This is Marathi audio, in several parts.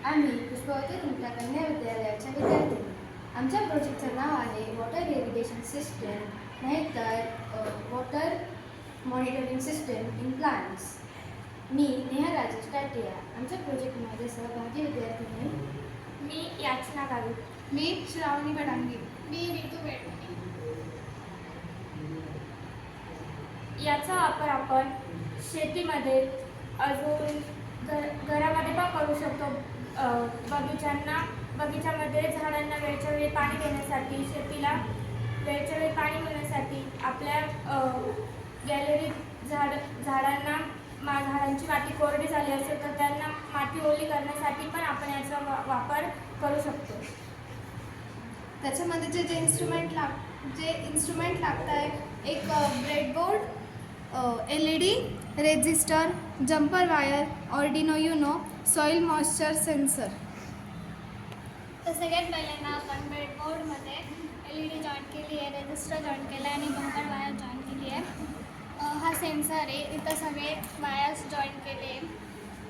आम्ही पुष्पवती रुमटा कन्या विद्यालयाच्या विद्यार्थी. आमच्या प्रोजेक्टचं नाव आहे वॉटर इरिगेशन सिस्टम, नाहीतर water monitoring system in plants. मी नेहा राजेश टाटिया. आमच्या प्रोजेक्टमध्ये सहभागी विद्यार्थी मी याचना गावित. मी श्रावणी बडांगे. मी रितू बेडके. याचा वापर आपण शेतीमध्ये अजून घरामध्ये पण करू शकतो. बगीच्यामध्ये झाडांना वेळच्या वेळी पाणी देण्यासाठी, शेतीला वेळच्या वेळी पाणी देण्यासाठी, आपल्या गॅलरीत झाडांना झाडांची माती कोरडी झाली असेल तर त्यांना माती ओली करण्यासाठी पण आपण याचा वापर करू शकतो. त्याच्यामध्ये जे इन्स्ट्रुमेंट लागत आहे, एक breadboard, LED, resistor, jumper wire, Arduino Uno, soil moisture sensor. तर सगळ्यात पहिल्यांदा आपण ब्रेडबोर्डमध्ये LED जॉईंट केली आहे, रेजिस्टर जॉईंट केला आहे आणि जम्पर वायर जॉईंट केली आहे. हा सेन्सर आहे, इथं सगळे वायर्स जॉईंट केले.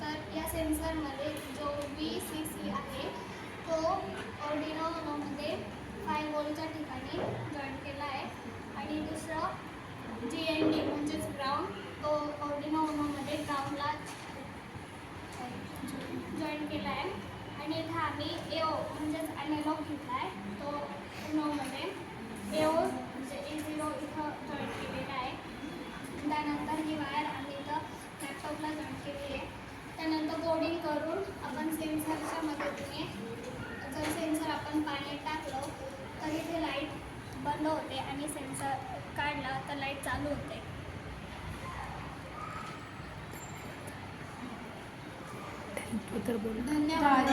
तर या सेन्सरमध्ये जो VCC आहे तो ऑर्डिनो युनोमध्ये 5 व्होल्टच्या ठिकाणी जॉईंट केला आहे आणि दुसरं GND म्हणजेच ग्राउंड, तो ऑर्डिनो युनोमध्ये ग्राउंडला जॉईन केला आहे. आणि इथं आम्ही AO म्हणजेच ॲनालॉग घेतला आहे, तो युनोमध्ये AO म्हणजे A0 इथं जॉईन केलेला आहे. त्यानंतर ही वायर आम्ही इथं लॅपटॉपला जॉईन केली आहे. त्यानंतर कोडिंग करून आपण सेन्सरच्या मदतीने, जर सेन्सर आपण पाण्यात टाकलं तर इथे लाईट बंद होते आणि सेन्सर काढला तर लाईट चालू होते. धन्यवाद.